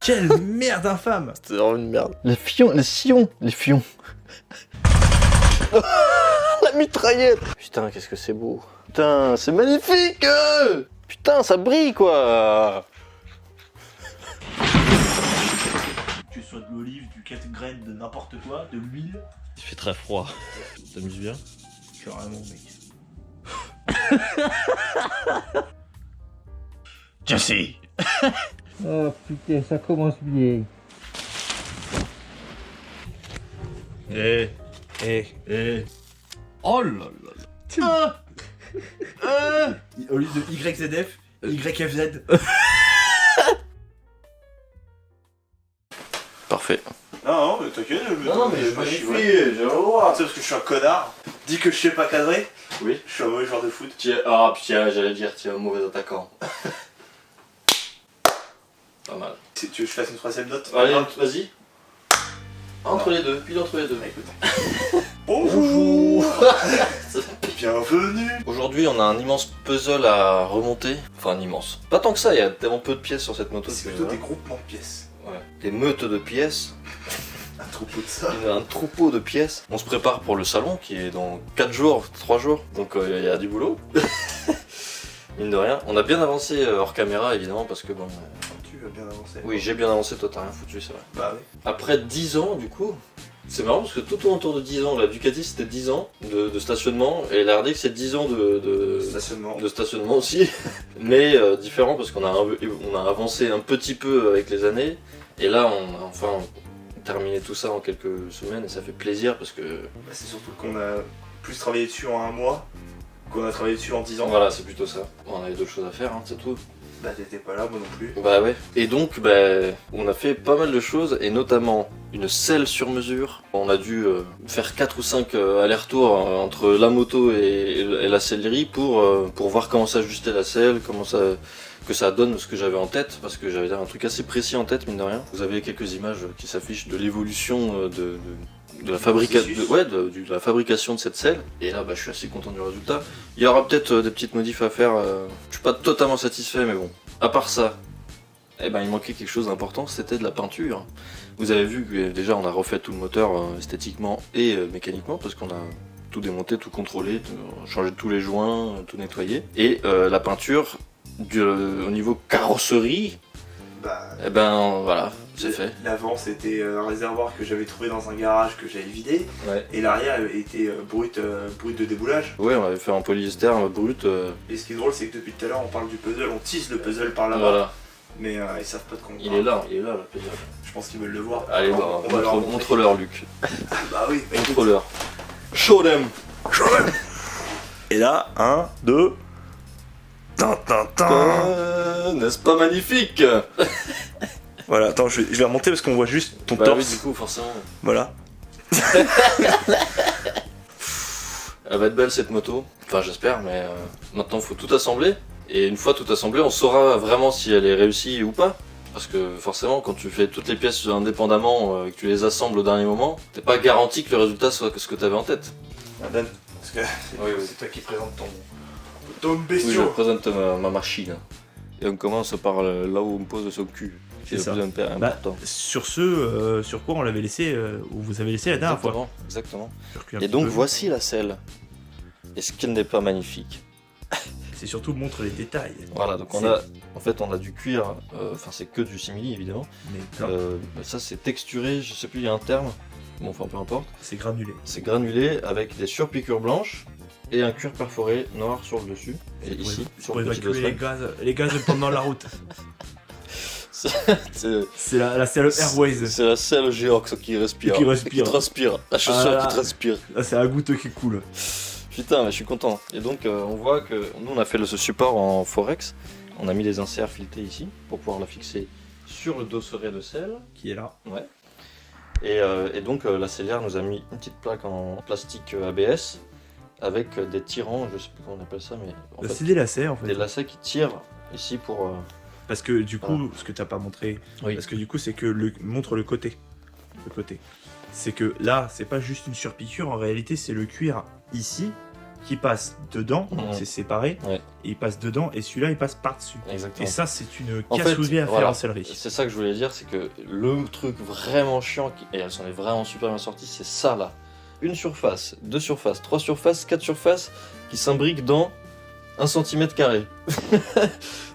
Quelle merde infâme. C'est vraiment une merde. Les sillons. La mitraillette. Putain, qu'est-ce que c'est beau. Putain, c'est magnifique. Putain, ça brille quoi. Que ce soit de l'olive, du 4 graines, de n'importe quoi, de l'huile. Il fait très froid. T'amuses bien? Carrément, mec. Jesse. Oh putain, ça commence bien. Oh là là là. Au lieu de YZF, YFZ. Parfait. Non, mais t'inquiète, je magnifie, j'ai le droit. Tu sais, parce que je suis un connard. Dis que je sais pas cadrer. Oui. Je suis un mauvais joueur de foot. Putain, j'allais dire, tu es un mauvais attaquant. Pas mal. Tu veux que je fasse une troisième note? Allez, vas-y. Entre les deux, pile entre les deux. Écoute. Bonjour. Bienvenue. Aujourd'hui, on a un immense puzzle à remonter. Enfin, un immense. Pas tant que ça, il y a tellement peu de pièces sur cette moto. C'est plutôt des groupements de pièces. Ouais. Des meutes de pièces. Un troupeau de ça. Un troupeau de pièces. On se prépare pour le salon qui est dans 4 jours, 3 jours. Donc il y a du boulot. Mine de rien. On a bien avancé hors caméra évidemment parce que bon. Tu as bien avancé. Oui, j'ai bien avancé, toi t'as rien foutu, c'est vrai. Bah oui. Après 10 ans du coup. C'est marrant parce que tout autour de 10 ans, la Ducati c'était 10 ans de stationnement et la RDX c'est 10 ans de stationnement aussi. Mais différent parce qu'on a avancé un petit peu avec les années. Et là on a enfin terminé tout ça en quelques semaines et ça fait plaisir parce que... Bah, c'est surtout qu'on a plus travaillé dessus en un mois qu'on a travaillé dessus en 10 ans. Voilà, c'est plutôt ça. On avait d'autres choses à faire, hein, c'est tout. Bah t'étais pas là, moi non plus. Bah ouais. Et donc, on a fait pas mal de choses, et notamment une selle sur mesure. On a dû faire 4 ou 5 allers-retours entre la moto et la sellerie pour voir comment s'ajuster la selle, que ça donne ce que j'avais en tête, parce que j'avais un truc assez précis en tête, mine de rien. Vous avez quelques images qui s'affichent de l'évolution de la fabrication de cette selle, et là je suis assez content du résultat. Il y aura peut-être des petites modifs à faire, je suis pas totalement satisfait, mais bon, à part ça, il manquait quelque chose d'important, c'était de la peinture. Vous avez vu que déjà on a refait tout le moteur esthétiquement et mécaniquement, parce qu'on a tout démonté, tout contrôlé, changé tous les joints, tout nettoyé, et la peinture au niveau carrosserie, voilà, c'est fait. L'avant c'était un réservoir que j'avais trouvé dans un garage que j'avais vidé. Ouais. Et l'arrière était brut de déboulage. Ouais, on avait fait en polyester brut. Et ce qui est drôle, c'est que depuis tout à l'heure on parle du puzzle, on tease le puzzle par là-bas. Voilà. Mais ils savent pas de quoi on Il parle. est là le puzzle. Je pense qu'ils veulent le voir. Allez, on va leur montrer. montre-leur Luc. Bah oui, bah, écoute. Montre-leur. Show them. Et là, 1, 2. N'est-ce pas magnifique? Voilà, attends, je vais remonter parce qu'on voit juste ton Bah torse. oui, du coup, forcément. Voilà. Elle va être belle cette moto. Enfin, j'espère, mais maintenant faut tout assembler. Et une fois tout assemblé, on saura vraiment si elle est réussie ou pas. Parce que forcément, quand tu fais toutes les pièces indépendamment et que tu les assembles au dernier moment, t'es pas garanti que le résultat soit ce que t'avais en tête. Donne. Parce que Oui. c'est toi qui présente ton Oui, je bestiau. présente ma machine. Et on commence par là où on pose son cul. C'est le ça. plus important. Sur ce, sur quoi on l'avait laissé, où vous avez laissé la dernière fois. Exactement. Circuler un Et petit donc peu. voici la selle. Est-ce qu'elle n'est pas magnifique? C'est surtout montre les détails. Voilà, donc on a du cuir, enfin c'est que du simili évidemment. Mais Ça c'est texturé, je sais plus, il y a un terme. Bon, enfin peu importe. c'est granulé. C'est granulé avec des surpiqûres blanches et un cuir perforé noir sur le dessus. Et ici, sur Pour le petit évacuer les gaz pendant la route. C'est la selle Airways. C'est la selle Geox qui respire. Qui respire. Qui transpire. La chaussure qui transpire. Là, c'est la goutte qui coule. Putain, mais je suis content. Et donc on voit que nous on a fait ce support en Forex. On a mis des inserts filetés ici pour pouvoir la fixer sur le dosseret de selle. Qui est là. Ouais. Et donc la sellière nous a mis une petite plaque en plastique ABS avec des tirants, je sais plus comment on appelle ça, mais en fait, C'est des lacets en fait. des lacets qui tirent ici pour... Parce que du coup, ce que t'as pas montré, Oui. parce que du coup, c'est que montre le côté. Le côté. C'est que là, c'est pas juste une surpiqûre, en réalité, c'est le cuir ici qui passe dedans, donc Mhm. c'est séparé, Ouais. et il passe dedans, et celui-là il passe par-dessus. Exactement. Et ça, c'est une En fait, cassouille à faire voilà. en sellerie. C'est ça que je voulais dire, c'est que le truc vraiment chiant, et elle s'en est vraiment super bien sortie, c'est ça là. Une surface, 2 surfaces, 3 surfaces, 4 surfaces qui s'imbriquent dans 1 cm².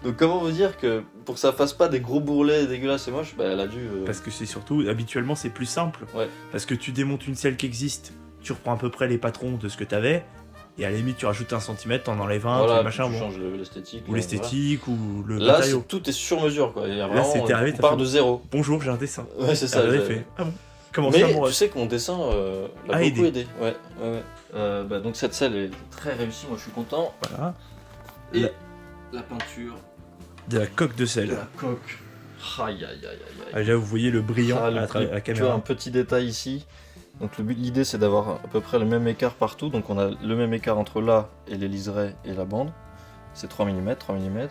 Donc comment vous dire que pour que ça fasse pas des gros bourrelets dégueulasses et moches, bah elle a dû... Parce que c'est surtout, habituellement, c'est plus simple. Ouais. Parce que tu démontes une selle qui existe, tu reprends à peu près les patrons de ce que t'avais, et à la limite, tu rajoutes 1 cm, t'en enlèves un, voilà, tu machin, tu bon. changes l'esthétique. Ou l'esthétique, ou le Voilà. Là, matériau. tout est sur mesure quoi. Il y a Là, vraiment, c'était arrivé, on t'as part fait- de zéro. Bonjour, j'ai un dessin. Ouais, c'est ça. Ah, j'avais j'ai- fait. Ah bon. Comment Mais ça, mon tu sais que mon dessin l'a A beaucoup aidé. aidé. Ouais, ouais, ouais. Bah, donc cette selle est très réussie, moi je suis content. Voilà. Et La- la peinture De la coque de de selle. la coque. Aïe aïe aïe aïe aïe. Ah, là, vous voyez le brillant Ah, le à travers truc. la Tu vois caméra. un petit détail ici. Donc l'idée c'est d'avoir à peu près le même écart partout. Donc on a le même écart entre là et les liserés et la bande. C'est 3 mm, 3 mm.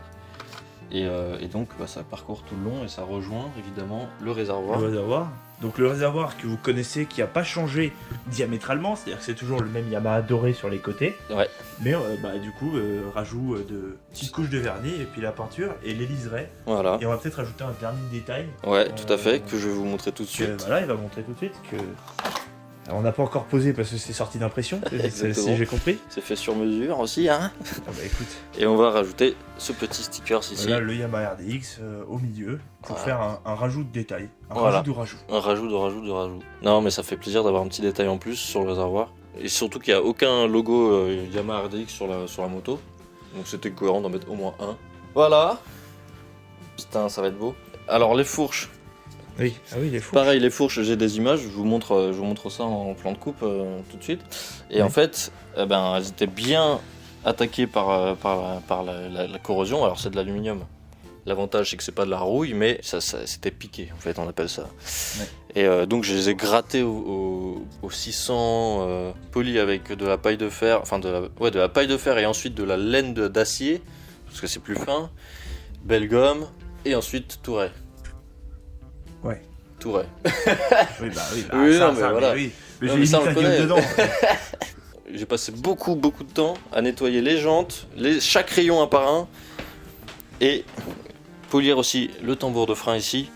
Et donc bah, ça parcourt tout le long et ça rejoint évidemment le réservoir. Le réservoir. Donc le réservoir que vous connaissez qui n'a pas changé diamétralement, c'est-à-dire que c'est toujours le même Yamaha doré sur les côtés. Ouais. Mais bah, du coup, rajout de petites couches de vernis et puis la peinture et les liserés. Voilà. Et on va peut-être rajouter un dernier détail. Ouais, tout à fait, que je vais vous montrer tout de suite. Voilà, il va montrer tout de suite que. Alors, on n'a pas encore posé parce que c'est sorti d'impression, Exactement. si j'ai compris. C'est fait sur mesure aussi, hein. Ah bah écoute, Et on va rajouter ce petit sticker ici. voilà le Yamaha RDX au milieu pour Voilà. faire un rajout de détail. Un Voilà. rajout de rajout. Un rajout de rajout de rajout. Non, mais ça fait plaisir d'avoir un petit détail en plus sur le réservoir. Et surtout qu'il n'y a aucun logo Yamaha RDX sur la moto. Donc c'était cohérent d'en mettre au moins un. Voilà. Putain, ça va être beau. Alors les fourches. Oui, ah oui, il est fou. Pareil, les fourches, j'ai des images. Je vous montre ça en plan de coupe tout de suite. Et Ouais. en fait, elles étaient bien attaquées par la corrosion. Alors c'est de l'aluminium. L'avantage c'est que c'est pas de la rouille, mais ça c'était piqué en fait, on appelle ça. Ouais. Et donc je les ai grattés au 600 polis avec de la paille de fer, enfin de la paille de fer et ensuite de la laine d'acier parce que c'est plus fin, belle gomme et ensuite touret. Ouais. Touret. Oui, bah oui, Oui, non, mais voilà. oui. Mais Non, j'ai mais mis ça, on la le gueule connaît. dedans. J'ai passé beaucoup de temps à nettoyer les jantes, chaque rayon un par un et polir aussi le tambour de frein ici.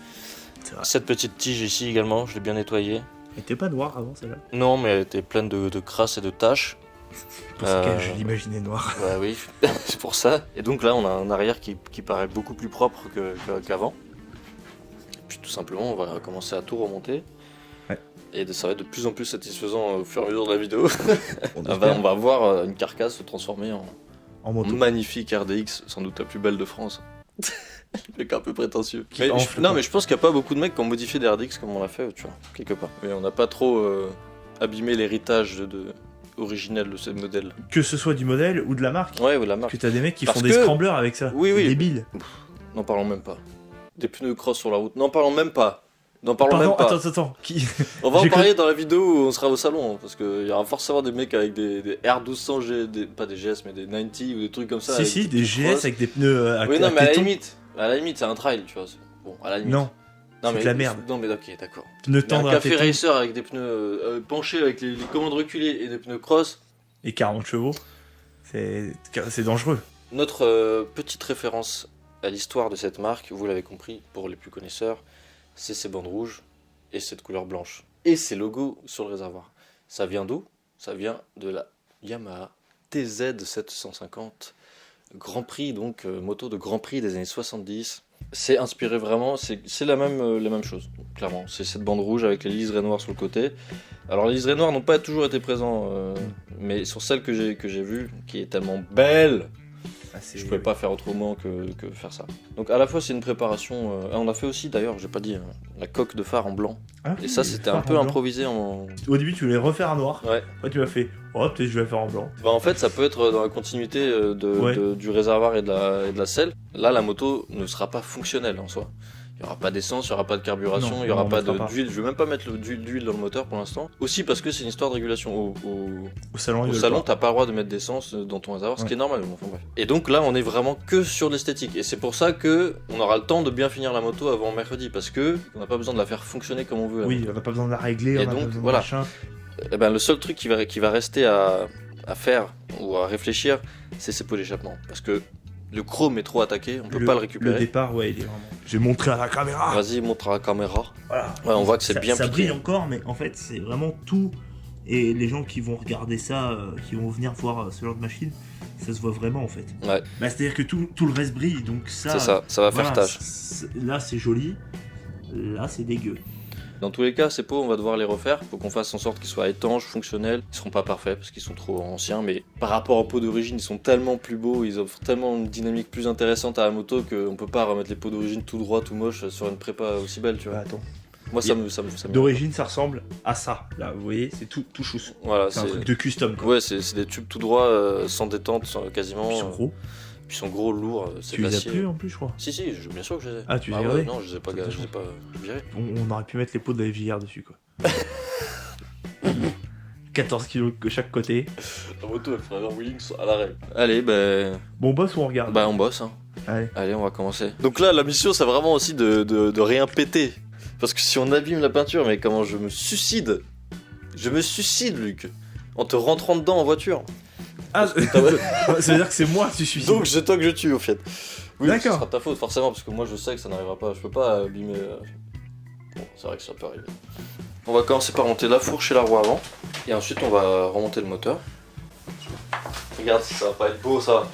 C'est vrai. Cette petite tige ici également, je l'ai bien nettoyée. Elle était pas noire avant celle-là. Non, mais elle était pleine de crasse et de taches. Parce que je l'imaginais noire. Bah oui, c'est pour ça. Et donc là, on a un arrière qui paraît beaucoup plus propre qu'avant. Puis tout simplement, on va commencer à tout remonter. Ouais. Et ça va être de plus en plus satisfaisant au fur et à mesure de la vidéo. On on va voir une carcasse se transformer en moto. magnifique RDX, sans doute la plus belle de France. Le mec un peu prétentieux. Qui Mais enfle, non, quoi. mais je pense qu'il n'y a pas beaucoup de mecs qui ont modifié des RDX comme on l'a fait, tu vois, quelque part. Mais on n'a pas trop abîmé l'héritage originel de ce modèle. Que ce soit du modèle ou de la marque. Ouais, ou de la Parce marque. que t'as des mecs qui Parce font des que- scramblers avec ça. Oui, oui. C'est débile. N'en parlons même pas. Des pneus cross sur la route. N'en parlons même pas. N'en parlons Pardon, même pas. attends. Qui... On va en j'ai parler dans la vidéo où on sera au salon. Hein, parce qu'il y aura forcément des mecs avec des R1200, pas des GS, mais des 90 ou des trucs comme ça. avec Si, des pneus GS cross. avec des pneus à Oui, non, mais à la téton. limite. À la limite, c'est un trail, tu vois. Bon, à la limite. Non, c'est de la merde. Non, mais ok, d'accord. pneus Mais un tendres à café téton racer avec des pneus penchés, avec les commandes reculées et des pneus cross. et 40 chevaux. C'est dangereux. Notre petite référence à l'histoire de cette marque, vous l'avez compris, pour les plus connaisseurs, c'est ces bandes rouges et cette couleur blanche. Et ces logos sur le réservoir. Ça vient d'où? Ça vient de la Yamaha TZ750 Grand Prix, donc moto de Grand Prix des années 70. C'est inspiré vraiment, c'est la même chose, clairement. C'est cette bande rouge avec les liserés noirs sur le côté. Alors les liserés noirs n'ont pas toujours été présents, mais sur celle que j'ai vue, qui est tellement belle, je pouvais pas faire autrement que faire ça. Donc à la fois c'est une préparation, on a fait aussi d'ailleurs, j'ai pas dit, la coque de phare en blanc. Ah Et oui, ça le c'était phare un peu en blanc. improvisé en... Au début, tu voulais refaire un noir. Ouais. Après, tu m'as fait, oh, peut-être je vais le faire en blanc. Bah en fait ça peut être dans la continuité Ouais. du réservoir et de la selle. Là la moto ne sera pas fonctionnelle en soi. Il n'y aura pas d'essence, il n'y aura pas de carburation, Non, il n'y aura on pas mettra pas. d'huile. Je vais même pas mettre d'huile dans le moteur pour l'instant. Aussi parce que c'est une histoire de régulation. Au salon, Au il salon, t'as pas le droit de mettre d'essence dans ton réservoir, ce Ouais. qui est normal. Bon, enfin, bref. Et donc là, on est vraiment que sur l'esthétique. Et c'est pour ça que on aura le temps de bien finir la moto avant mercredi, parce que on n'a pas besoin de la faire fonctionner comme on veut. la Oui, moto. on n'a pas besoin de la régler, Et on a donc, pas besoin voilà. de machin. Eh ben, le seul truc qui va rester à à faire ou à réfléchir, c'est ces pots d'échappement. Parce que le chrome est trop attaqué, on peut pas le récupérer. Le départ, ouais, il est vraiment. J'ai montré à la caméra. Vas-y, montre à la caméra. Voilà. Ouais, on voit que c'est bien Ça piqué. brille encore, mais en fait, c'est vraiment tout. Et les gens qui vont regarder ça, qui vont venir voir ce genre de machine, ça se voit vraiment en fait. Ouais. Bah, c'est-à-dire que tout le reste brille, donc ça. C'est ça va faire voilà, tâche. Là, c'est joli. Là, c'est dégueu. Dans tous les cas, ces pots, on va devoir les refaire. Faut qu'on fasse en sorte qu'ils soient étanches, fonctionnels. Ils seront pas parfaits parce qu'ils sont trop anciens, mais par rapport aux pots d'origine, ils sont tellement plus beaux, ils offrent tellement une dynamique plus intéressante à la moto qu'on peut pas remettre les pots d'origine tout droit, tout moche sur une prépa aussi belle, tu vois. Bah, attends. Moi, ça me. D'origine, ça ressemble à ça. Là, vous voyez, c'est tout chousse. Voilà, C'est un truc de custom. Quoi. Ouais, c'est des tubes tout droits, sans détente, quasiment. Ils sont gros. Puis ils sont gros, lourds, c'est Tu les as d'acier. plus en plus, je crois. Si, bien sûr que je les ai. Ah, tu les as ouais, gardés? non, je les ai pas virés. On aurait pu mettre les pots de la FJR dessus, quoi. 14 kilos de chaque côté. La moto, elle ferait un wheeling à l'arrêt. Allez, Bon, on bosse ou on regarde? on bosse, hein. Allez, on va commencer. Donc là, la mission, c'est vraiment aussi de rien péter. Parce que si on abîme la peinture, mais comment je me suicide, Luc, en te rentrant dedans en voiture. Ah, ça veut dire que c'est moi que tu suis. Donc c'est toi que je tue, au fait. Oui, ce D'accord. sera ta faute, forcément, parce que moi, je sais que ça n'arrivera pas. Je peux pas abîmer... Bon, c'est vrai que ça peut arriver. On va commencer par monter la fourche et la roue avant. Et ensuite, on va remonter le moteur. Regarde si ça va pas être beau, ça.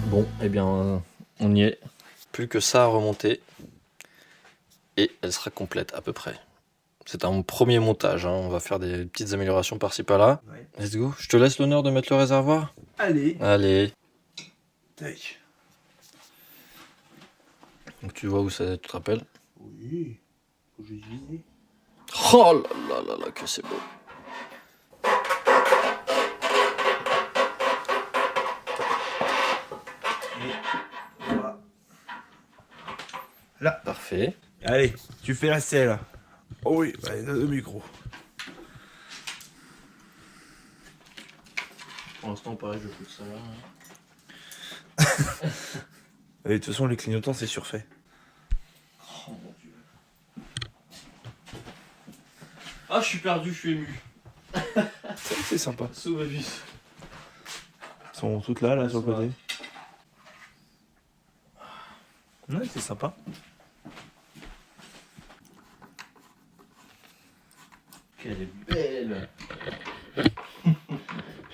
Bon, eh bien, on y est. Plus que ça à remonter. Et elle sera complète à peu près. C'est un premier montage, hein. On va faire des petites améliorations par-ci par-là. Ouais. Let's go. Je te laisse l'honneur de mettre le réservoir. Allez. Allez. Tac. Donc tu vois où ça, tu te rappelles? Oui. Faut juste viser. Oh là là là là, que c'est beau. Voilà. Là. Parfait. Allez, tu fais la selle. Oh oui, allez, donne le micro. Pour l'instant, pareil, je fous ça là. Et de toute façon, les clignotants, c'est surfait. Oh mon dieu. Ah, je suis perdu, je suis ému. C'est sympa. Sous ma vie. Elles sont toutes là, sur le côté. Ouais, c'est sympa.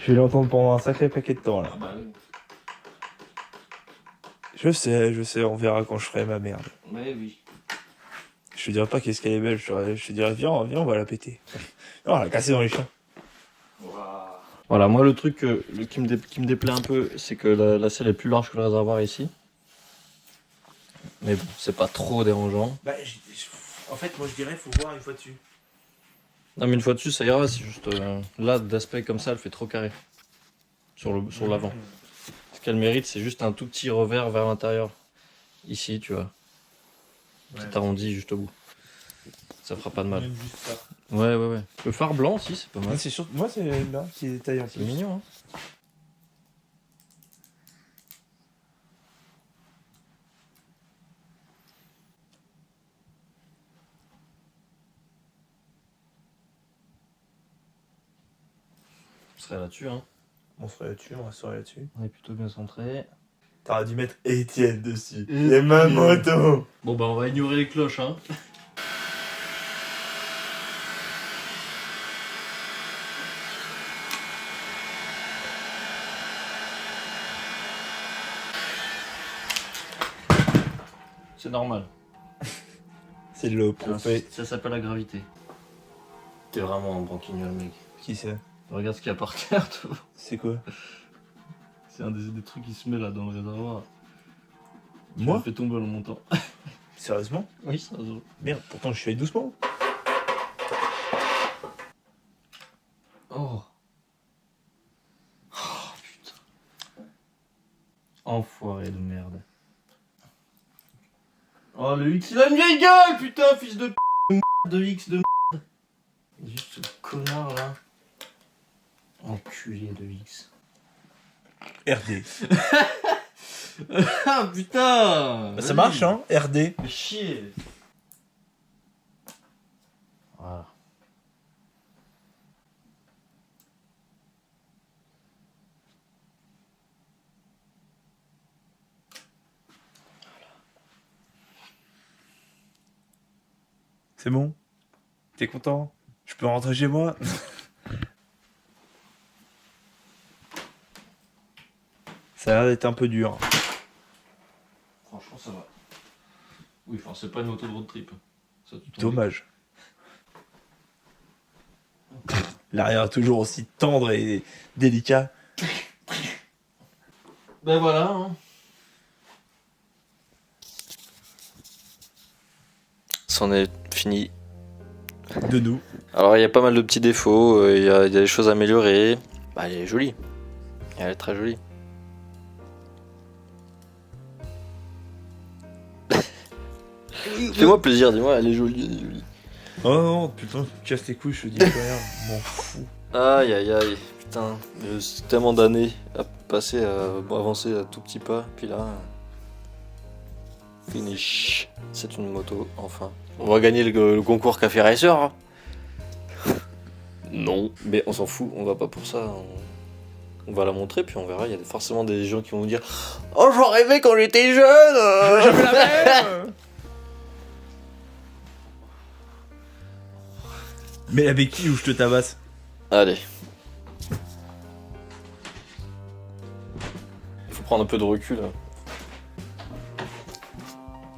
Je vais l'entendre pendant un sacré paquet de temps là. Ah bah oui. Je sais, on verra quand je ferai ma merde. Mais oui. Je te dirai pas qu'est-ce qu'elle est belle, je te dirai viens, on va la péter. Non, on va la casser dans les champs. Voilà, moi le truc qui me déplaît un peu, c'est que la selle est plus large que le réservoir ici. Mais bon, c'est pas trop dérangeant. Bah, en fait, moi je dirais, faut voir une fois dessus. Non mais une fois dessus ça ira, c'est juste là d'aspect comme ça elle fait trop carré sur l'avant. Ce qu'elle mérite c'est juste un tout petit revers vers l'intérieur. Ici tu vois. Petit arrondi juste au bout. Ça fera pas de mal. Même juste ça. Ouais. Le phare blanc aussi c'est pas mal. Ouais, c'est sûr, moi c'est bien, petit détail en C'est plus. mignon hein. On serait là-dessus hein. On serait là-dessus, on resterait là-dessus. On est plutôt bien centré. T'aurais dû mettre Étienne dessus. Et ma moto. Bon bah on va ignorer les cloches hein. C'est normal. C'est le prophète. Ça s'appelle la gravité. T'es vraiment un branquignol mec. Qui c'est? Regarde ce qu'il y a par terre toi. C'est quoi? C'est un des trucs qui se met là dans le réservoir. Moi? Tu le fais tomber en le montant. Sérieusement? Oui ça se voit. Merde, pourtant je suis allé doucement. Oh. Oh putain. Enfoiré de merde. Oh le X il a une vieille gueule putain fils de p de X de merde. Juste ce connard là. Enculé de X. RD. Ah putain. Bah, ça marche hein, RD. Mais chier. Voilà. C'est bon? T'es content? Je peux rentrer chez moi? Ça a l'air d'être un peu dur. Franchement ça va. Oui enfin c'est pas une moto de road trip. Ça, tu t'en Dommage. L'arrière est toujours aussi tendre et délicat. Ben voilà hein. C'en est fini. De nous. Alors il y a pas mal de petits défauts, il y a des choses à améliorer. Bah elle est jolie. Elle est très jolie. Fais-moi plaisir, dis-moi, elle est jolie, elle est jolie. Oh non, putain, tu casses tes couilles, je te dis rien. M'en fous. Aïe aïe aïe, putain, c'est tellement d'années à passer, à avancer à tout petit pas, puis là... Finish. C'est une moto, enfin. On va gagner le concours Café Racer hein. Non, mais on s'en fout, on va pas pour ça. On va la montrer, puis on verra, il y a forcément des gens qui vont nous dire « Oh, j'en rêvais quand j'étais jeune J'avais la même. Mets la béquille ou je te tabasse. Allez. Il faut prendre un peu de recul. Hein.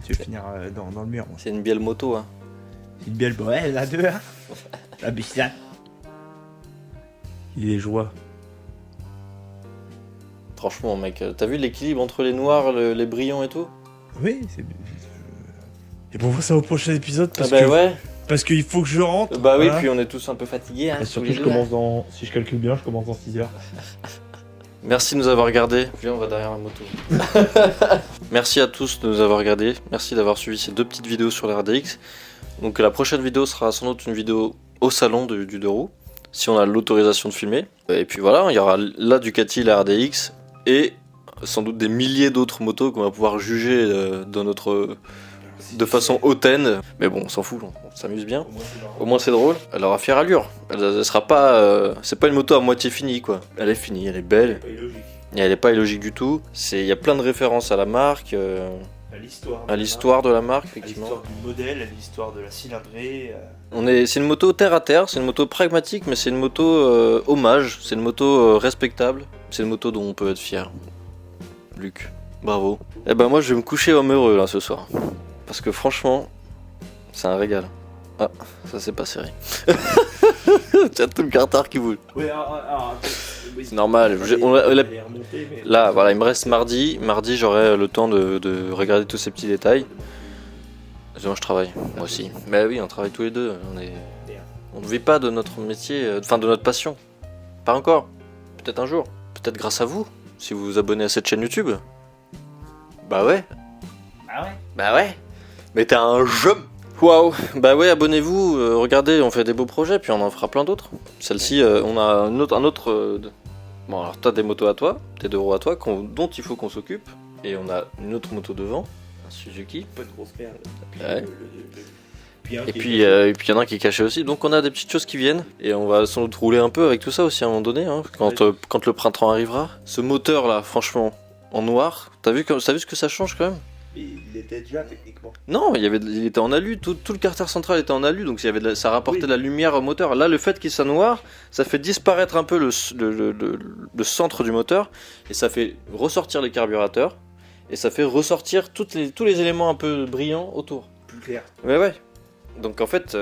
Tu vas finir dans le mur. Moi. C'est une belle moto. Hein. C'est une belle ouais, la deux. Hein. La bestiale. Il est joie. Franchement, mec, t'as vu l'équilibre entre les noirs, les brillants et tout? Oui, c'est. Et pour voir ça au prochain épisode parce bah que ouais. parce qu'il faut que je rentre. Bah oui, voilà. puis on est tous un peu fatigués. Hein, Et surtout, je commence dans. Si je calcule bien, je commence dans 6 heures. Merci de nous avoir regardés. Viens, on va derrière la moto. Merci à tous de nous avoir regardés. Merci d'avoir suivi ces deux petites vidéos sur la RDX. Donc la prochaine vidéo sera sans doute une vidéo au salon du deux roues, si on a l'autorisation de filmer. Et puis voilà, il y aura la Ducati, la RDX et sans doute des milliers d'autres motos qu'on va pouvoir juger de façon hautaine. Mais bon, on s'en fout, on s'amuse bien. Au moins c'est drôle. Elle aura fière allure. Elle sera pas, c'est pas une moto à moitié finie quoi. Elle est finie, elle est belle. Et elle est pas illogique du tout. Il y a plein de références à la marque. À l'histoire. à l'histoire de la marque, À effectivement. l'histoire du modèle, à l'histoire de la cylindrée. C'est une moto terre à terre, c'est une moto pragmatique, mais c'est une moto hommage, c'est une moto respectable, c'est une moto dont on peut être fier. Luc, bravo. Eh ben moi je vais me coucher homme heureux là ce soir, parce que franchement, c'est un régal. Ah, ça c'est pas serré. Tiens tout le cartard qui bouge. Ouais, alors, C'est normal. Là, voilà, il me reste mardi. Mardi, j'aurai le temps de regarder tous ces petits détails. Moi, je travaille, moi aussi. Mais oui, on travaille tous les deux. On ne vit pas de notre métier, enfin de notre passion. Pas encore. Peut-être un jour. Peut-être grâce à vous, si vous vous abonnez à cette chaîne YouTube. Bah ouais. Ah ouais. Bah ouais. Mais t'es un jeune. Waouh. Bah ouais, abonnez-vous. Regardez, on fait des beaux projets, puis on en fera plein d'autres. Celle-ci, on a un autre. Bon, alors t'as des motos à toi, tes 2 roues à toi, dont il faut qu'on s'occupe. Et on a une autre moto devant, un Suzuki. Pas de grosse merde. Ouais. Puis Et puis il y en a un qui est caché aussi. Donc on a des petites choses qui viennent. Et on va sans doute rouler un peu avec tout ça aussi à un moment donné, hein, quand le printemps arrivera. Ce moteur là, franchement, en noir, t'as vu ce que ça change quand même? Mais il était déjà techniquement. Non, il était en alu, tout le carter central était en alu, donc ça rapportait de la lumière au moteur. Là, le fait qu'il soit noir, ça fait disparaître un peu le centre du moteur, et ça fait ressortir les carburateurs, et ça fait ressortir tous les éléments un peu brillants autour. Plus clair. Ouais. Donc en fait,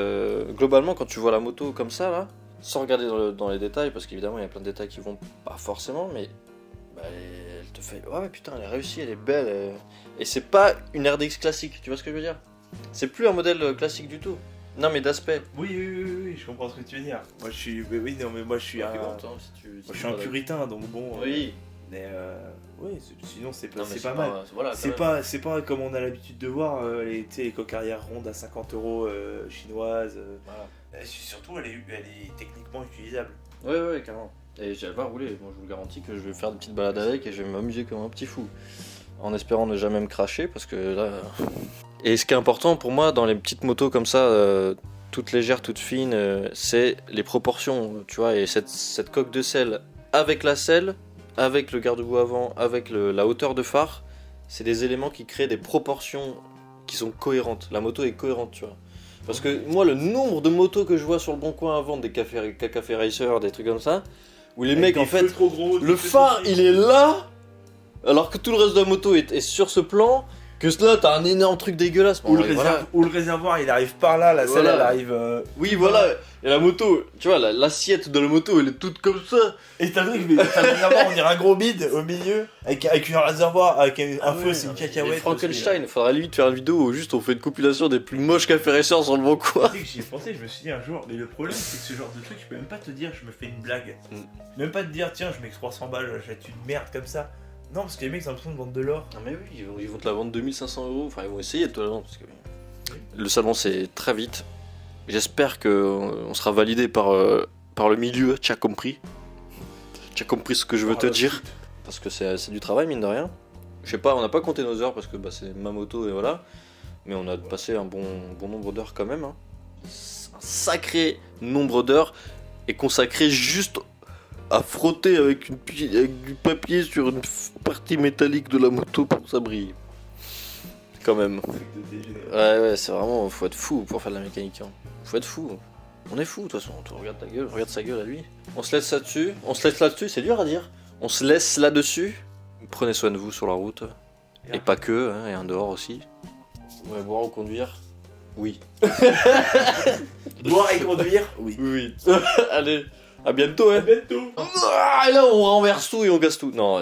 globalement, quand tu vois la moto comme ça, là, sans regarder dans les détails, parce qu'évidemment, il y a plein de détails qui vont pas forcément, mais bah, elle te fait ouais putain, elle est réussie, elle est belle. Et c'est pas une RDX classique, tu vois ce que je veux dire? C'est plus un modèle classique du tout. Non mais d'aspect. Oui, je comprends ce que tu veux dire. Moi je suis. Moi je suis un. Moi je suis un puritain, donc bon. Oui. Mais oui, sinon c'est pas, Non, mais c'est pas mal. Voilà, C'est pas comme on a l'habitude de voir les coques arrière rondes à 50 € chinoises. Voilà. Surtout elle est techniquement utilisable. Ouais, carrément. Et elle va rouler, moi je vous garantis que je vais faire des petites balades avec et je vais m'amuser comme un petit fou. En espérant ne jamais me cracher parce que là... Et ce qui est important pour moi dans les petites motos comme ça, toutes légères, toutes fines, c'est les proportions, tu vois, et cette coque de selle avec la selle, avec le garde-boue avant, avec la hauteur de phare, c'est des éléments qui créent des proportions qui sont cohérentes. La moto est cohérente, tu vois. Parce que moi, le nombre de motos que je vois sur le bon coin à vendre, des café racers, des trucs comme ça, où les mecs, en fait, le phare, il est là, alors que tout le reste de la moto est sur ce plan, que là, t'as un énorme truc dégueulasse. Ou le réservoir, il arrive par là, la selle, elle arrive... Oui, voilà. Et la moto, tu vois, l'assiette de la moto, elle est toute comme ça. Et t'as vu, le réservoir, on dirait un gros bide au milieu, avec un réservoir, avec un feu, c'est une cacahuète. Frankenstein, il faudra limite faire une vidéo où juste on fait une compilation des plus moches café racers sur le bon coin. Tu sais que j'y ai pensé, je me suis dit un jour, mais le problème c'est que ce genre de truc, je peux même pas te dire je me fais une blague. Même pas te dire tiens, je mets 300 balles, j'achète une merde comme ça. Non, parce que les mecs ont l'impression de vendre de l'or. Non mais oui, ils vont te la vendre 2500 €, enfin ils vont essayer de te la vendre. Parce que... Le salon c'est très vite. J'espère qu'on sera validé par le milieu, tu as compris. Tu as compris ce que je veux te dire. Parce que c'est du travail mine de rien. Je sais pas, on n'a pas compté nos heures parce que c'est ma moto et voilà. Mais on a passé un bon nombre d'heures quand même. Hein. Un sacré nombre d'heures est consacré juste à frotter avec du papier sur une partie métallique de la moto pour que ça brille. Quand même. Ouais, c'est vraiment, faut être fou pour faire de la mécanique. Hein. Faut être fou. On est fou de toute façon. Regarde ta gueule, regarde sa gueule à lui. On se laisse là-dessus. C'est dur à dire. On se laisse là-dessus. Prenez soin de vous sur la route. Et pas que, hein, et en dehors aussi. Ouais, boire ou conduire? Oui. Boire et conduire? Oui. Oui. Allez, à bientôt, hein. À bientôt. Et là, on renverse tout et on casse tout. Non,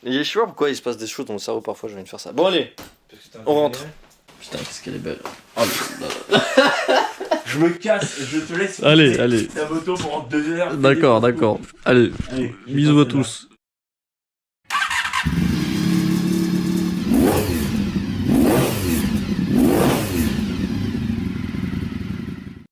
je sais pas pourquoi il se passe des choses dans mon cerveau parfois, j'ai envie de faire ça. Bon, allez, on rentre. Putain, qu'est-ce qu'elle est belle. Oh, je me casse et je te laisse. Allez. Ta moto pendant 2 heures. D'accord. Allez, bisous à tous.